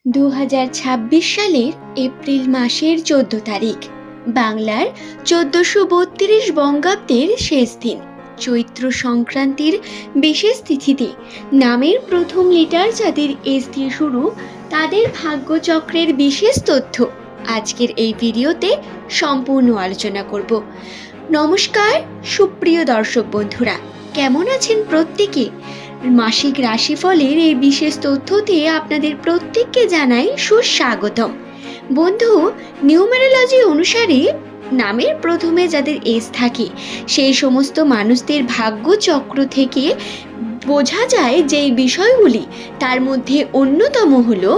2026 সালের এপ্রিল মাসের 14 তারিখ, বাংলার 1432 বঙ্গাব্দের শেষ দিন, চৈত্র সংক্রান্তির বিশেষ তিথিতে নামের প্রথম লেটার যাদের এস দিয়ে শুরু, তাদের ভাগ্যচক্রের বিশেষ তথ্য আজকের এই ভিডিওতে সম্পূর্ণ আলোচনা করব। নমস্কার সুপ্রিয় দর্শক বন্ধুরা, কেমন আছেন প্রত্যেকে? মাসিক রাশিফলের এই বিশেষ তথ্যতে আপনাদের প্রত্যেককে জানাই সুস্বাগতম। বন্ধু, নিউমেরোলজি অনুসারে নামের প্রথমে যাদের এস থাকে সেই সমস্ত মানুষদের ভাগ্যচক্র থেকে বোঝা যায় যে বিষয়গুলি, তার মধ্যে অন্যতম হলো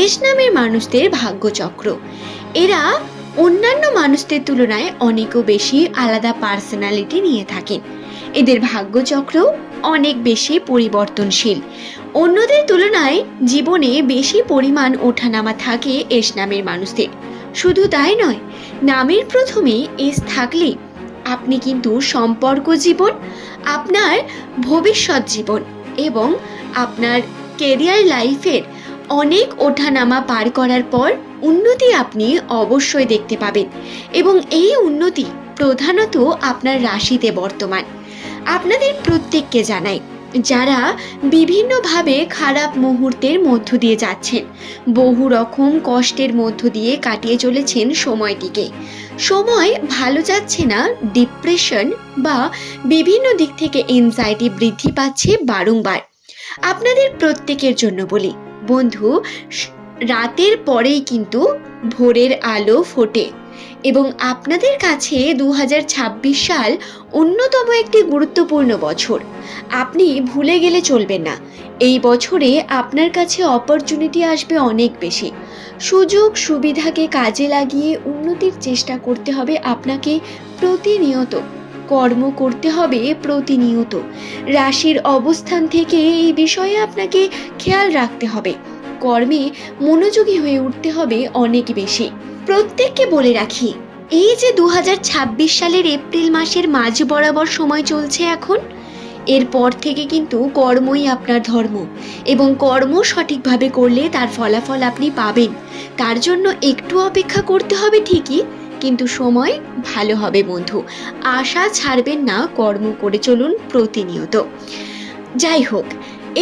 এস নামের মানুষদের ভাগ্যচক্র। এরা অন্যান্য মানুষদের তুলনায় অনেকও বেশি আলাদা পার্সোনালিটি নিয়ে থাকেন। এদের ভাগ্যচক্র অনেক বেশি পরিবর্তনশীল। অন্যদের তুলনায় জীবনে বেশি পরিমাণ ওঠানামা থাকে এস নামের মানুষদের। শুধু তাই নয়, নামের প্রথমে এস থাকলে আপনি কিন্তু সম্পর্ক জীবন, আপনার ভবিষ্যৎ জীবন এবং আপনার কেরিয়ার লাইফের অনেক ওঠানামা পার করার পর উন্নতি আপনি অবশ্যই দেখতে পাবেন, এবং এই উন্নতি প্রধানত আপনার রাশিতে বর্তমান। আপনাদের প্রত্যেককে জানাই, যারা বিভিন্নভাবে খারাপ মুহূর্তের মধ্য দিয়ে যাচ্ছেন, বহু রকম কষ্টের মধ্য দিয়ে কাটিয়ে চলেছেন সময়টিকে, সময় ভালো যাচ্ছে না, ডিপ্রেশন বা বিভিন্ন দিক থেকে এনজাইটি বৃদ্ধি পাচ্ছে বারংবার। আপনাদের প্রত্যেকের জন্য বলি বন্ধু, রাতের পরেই কিন্তু ভোরের আলো ফোটে, এবং আপনাদের কাছে 2026 সাল অন্যতম একটি গুরুত্বপূর্ণ বছর। আপনি ভুলে গেলে চলবেন না, এই বছরে আপনার কাছে অপরচুনিটি আসবে অনেক বেশি। সুযোগ সুবিধাকে কাজে লাগিয়ে উন্নতির চেষ্টা করতে হবে আপনাকে, প্রতিনিয়ত কর্ম করতে হবে প্রতিনিয়ত। রাশির অবস্থান থেকে এই বিষয়ে আপনাকে খেয়াল রাখতে হবে, কর্মে মনোযোগী হয়ে উঠতে হবে অনেক বেশি। প্রত্যেককে বলে রাখি, এই যে 2026 সালের এপ্রিল মাসের মাঝ বরাবর সময় চলছে এখন, এরপর থেকে কিন্তু কর্মই আপনার ধর্ম, এবং কর্ম সঠিকভাবে করলে তার ফলাফল আপনি পাবেন। তার জন্য একটু অপেক্ষা করতে হবে ঠিকই, কিন্তু সময় ভালো হবে বন্ধু। আশা ছাড়বেন না, কর্ম করে চলুন প্রতিনিয়ত। যাই হোক,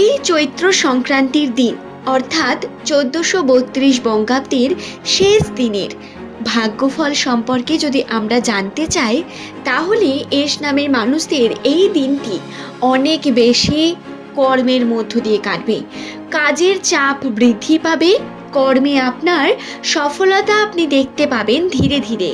এই চৈত্র সংক্রান্তির দিন অর্থাৎ 1432 বঙ্গাব্দের শেষ দিনের ভাগ্যফল সম্পর্কে যদি আমরা জানতে চাই, তাহলে এস নামের মানুষদের এই দিনটি অনেক বেশি কর্মের মধ্য দিয়ে কাটবে। কাজের চাপ বৃদ্ধি পাবে, কর্মে আপনার সফলতা আপনি দেখতে পাবেন ধীরে ধীরে।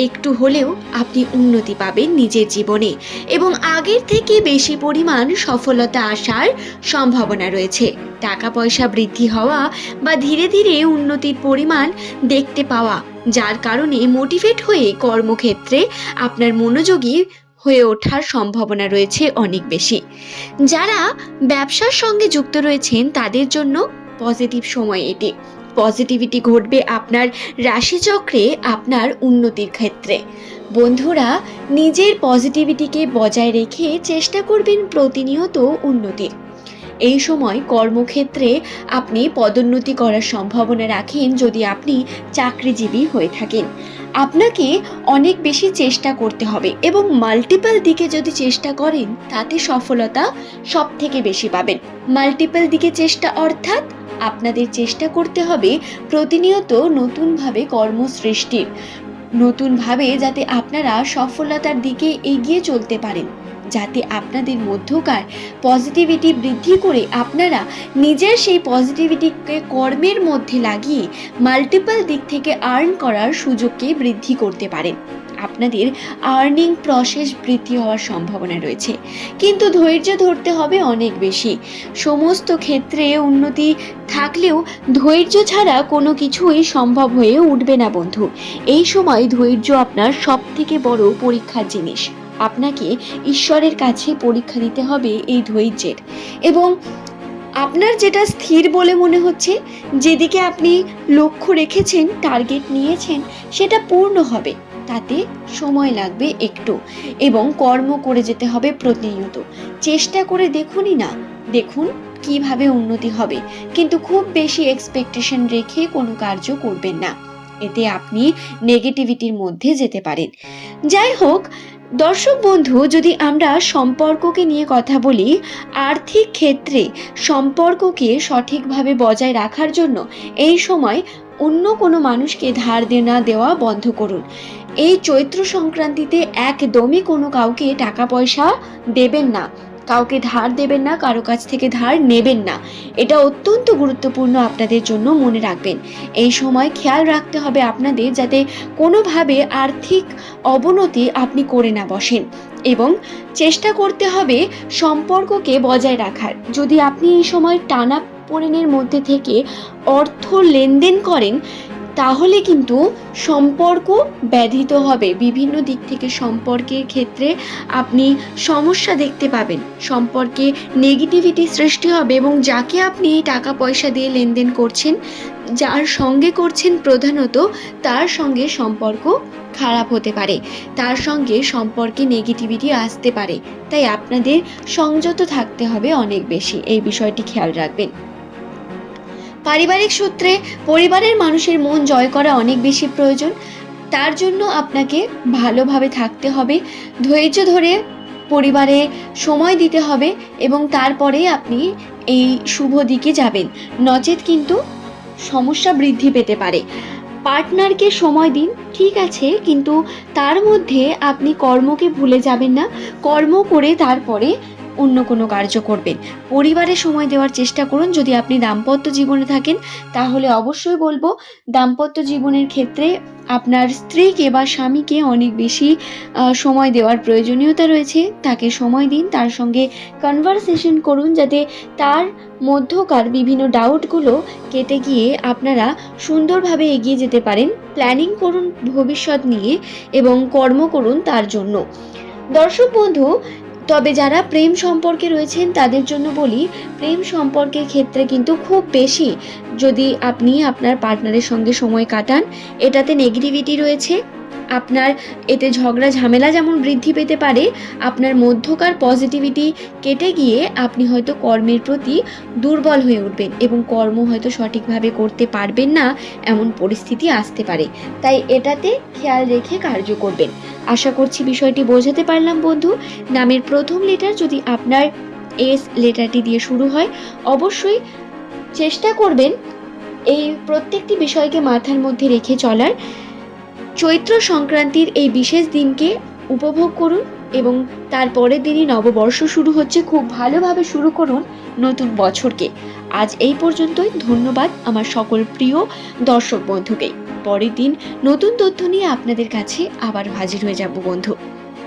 একটু হলেও আপনি উন্নতি পাবেন নিজের জীবনে, এবং আগের থেকে বেশি পরিমাণ সফলতা আসার সম্ভাবনা রয়েছে। টাকা পয়সা বৃদ্ধি হওয়া বা ধীরে ধীরে উন্নতির পরিমাণ দেখতে পাওয়া, যার কারণে মোটিভেট হয়ে কর্মক্ষেত্রে আপনার মনোযোগী হয়ে ওঠার সম্ভাবনা রয়েছে অনেক বেশি। যারা ব্যবসার সঙ্গে যুক্ত রয়েছেন তাদের জন্য পজিটিভ সময় এটি। পজিটিভিটি ঘটবে আপনার রাশিচক্রে আপনার উন্নতির ক্ষেত্রে। বন্ধুরা, নিজের পজিটিভিটিকে বজায় রেখে চেষ্টা করবেন প্রতিনিয়ত উন্নতির। এই সময় কর্মক্ষেত্রে আপনি পদোন্নতি করার সম্ভাবনা রাখেন যদি আপনি চাকরিজীবী হয়ে থাকেন। আপনাকে অনেক বেশি চেষ্টা করতে হবে, এবং মাল্টিপল দিকে যদি চেষ্টা করেন তাতে সফলতা সব থেকে বেশি পাবেন। মাল্টিপল দিকে চেষ্টা অর্থাৎ আপনাদের চেষ্টা করতে হবে প্রতিনিয়ত নতুনভাবে কর্ম সৃষ্টির, নতুনভাবে যাতে আপনারা সফলতার দিকে এগিয়ে চলতে পারেন, যাতে আপনাদের মধ্যকার পজিটিভিটি বৃদ্ধি করে আপনারা নিজের সেই পজিটিভিটিকে কর্মের মধ্যে লাগিয়ে মাল্টিপল দিক থেকে আর্ন করার সুযোগকে বৃদ্ধি করতে পারেন। আপনাদের আর্নিং প্রসেস বৃদ্ধি হওয়ার সম্ভাবনা রয়েছে, কিন্তু ধৈর্য ধরতে হবে অনেক বেশি। সমস্ত ক্ষেত্রে উন্নতি থাকলেও ধৈর্য ছাড়া কোনো কিছুই সম্ভব হয়ে উঠবে না বন্ধু। এই সময় ধৈর্য আপনার সব থেকে বড় পরীক্ষার জিনিস। আপনাকে ঈশ্বরের কাছে পরীক্ষা দিতে হবে এই ধৈর্যের, এবং আপনার যেটা স্থির বলে মনে হচ্ছে, যেদিকে আপনি লক্ষ্য রেখেছেন, টার্গেট নিয়েছেন, সেটা পূর্ণ হবে। তাতে সময় লাগবে একটু, এবং কর্ম করে যেতে হবে প্রতিনিয়ত। চেষ্টা করে দেখুনই না, দেখুন কিভাবে উন্নতি হবে, কিন্তু খুব বেশি এক্সপেকটেশন রেখে কোনো কার্য করবেন না, এতে আপনি নেগেটিভিটির মধ্যে যেতে পারেন। যাই হোক দর্শক বন্ধু, যদি আমরা সম্পর্ককে নিয়ে কথা বলি, আর্থিক ক্ষেত্রে সম্পর্ককে সঠিকভাবে বজায় রাখার জন্য এই সময় অন্য কোনো মানুষকে ধার দেনা দেওয়া বন্ধ করুন। এই চৈত্র সংক্রান্তিতে একদমই কোনো কাউকে টাকা পয়সা দেবেন না, কাউকে ধার দেবেন না, কারো কাছ থেকে ধার নেবেন না। এটা অত্যন্ত গুরুত্বপূর্ণ আপনাদের জন্য, মনে রাখবেন। এই সময় খেয়াল রাখতে হবে আপনাদের যাতে কোনোভাবে আর্থিক অবনতি আপনি করে না বসেন, এবং চেষ্টা করতে হবে সম্পর্ককে বজায় রাখার। যদি আপনি এই সময় টানাপোড়েনের মধ্যে থেকে অর্থ লেনদেন করেন, তাহলে কিন্তু সম্পর্ক ব্যাধিত হবে। বিভিন্ন দিক থেকে সম্পর্কের ক্ষেত্রে আপনি সমস্যা দেখতে পাবেন, সম্পর্কে নেগেটিভিটি সৃষ্টি হবে, এবং যাকে আপনি টাকা পয়সা দিয়ে লেনদেন করছেন, যার সঙ্গে করছেন প্রধানত, তার সঙ্গে সম্পর্ক খারাপ হতে পারে, তার সঙ্গে সম্পর্কে নেগেটিভিটি আসতে পারে। তাই আপনাদের সংযত থাকতে হবে অনেক বেশি, এই বিষয়টি খেয়াল রাখবেন। পারিবারিক সূত্রে পরিবারের মানুষের মন জয় করা অনেক বেশি প্রয়োজন। তার জন্য আপনাকে ভালোভাবে থাকতে হবে, ধৈর্য ধরে পরিবারে সময় দিতে হবে, এবং তারপরে আপনি এই শুভ দিকে যাবেন, নচেত কিন্তু সমস্যা বৃদ্ধি পেতে পারে। পার্টনারকে সময় দিন, ঠিক আছে, কিন্তু তার মধ্যে আপনি কর্মকে ভুলে যাবেন না। কর্ম করে তারপরে অন্য কোনো কার্য করবেন। পরিবারে সময় দেওয়ার চেষ্টা করুন। যদি আপনি দাম্পত্য জীবনে থাকেন, তাহলে অবশ্যই বলবো দাম্পত্য জীবনের ক্ষেত্রে আপনার স্ত্রীকে বা স্বামীকে অনেক বেশি সময় দেওয়ার প্রয়োজনীয়তা রয়েছে। তাকে সময় দিন, তার সঙ্গে কনভারসেশন করুন, যাতে তার মধ্যকার বিভিন্ন ডাউটগুলো কেটে গিয়ে আপনারা সুন্দরভাবে এগিয়ে যেতে পারেন। প্ল্যানিং করুন ভবিষ্যৎ নিয়ে, এবং কর্ম করুন তার জন্য। দর্শক বন্ধু, তবে যারা প্রেম সম্পর্কে রয়েছেন তাদের জন্য বলি, প্রেম সম্পর্কের ক্ষেত্রে কিন্তু খুব বেশি যদি আপনি আপনার পার্টনারের সঙ্গে সময় কাটান, এটাতে নেগেটিভিটি রয়েছে। আপনার এতে ঝগড়া ঝামেলা যেমন বৃদ্ধি পেতে পারে, আপনার মধ্যকার পজিটিভিটি কেটে গিয়ে আপনি হয়তো কর্মের প্রতি দুর্বল হয়ে উঠবেন, এবং কর্ম হয়তো সঠিকভাবে করতে পারবেন না, এমন পরিস্থিতি আসতে পারে। তাই এটাতে খেয়াল রেখে কার্য করবেন। আশা করছি বিষয়টি বোঝাতে পারলাম বন্ধু। নামের প্রথম লেটার যদি আপনার এস লেটারটি দিয়ে শুরু হয়, অবশ্যই চেষ্টা করবেন এই প্রত্যেকটি বিষয়কে মাথার মধ্যে রেখে চলার। চৈত্র সংক্রান্তির এই বিশেষ দিনকে উপভোগ করুন, এবং তারপরের দিনই নববর্ষ শুরু হচ্ছে, খুব ভালোভাবে শুরু করুন নতুন বছরকে। আজ এই পর্যন্তই। ধন্যবাদ আমার সকল প্রিয় দর্শক বন্ধুকে। পরের দিন নতুন তথ্য নিয়ে আপনাদের কাছে আবার হাজির হয়ে যাব বন্ধু।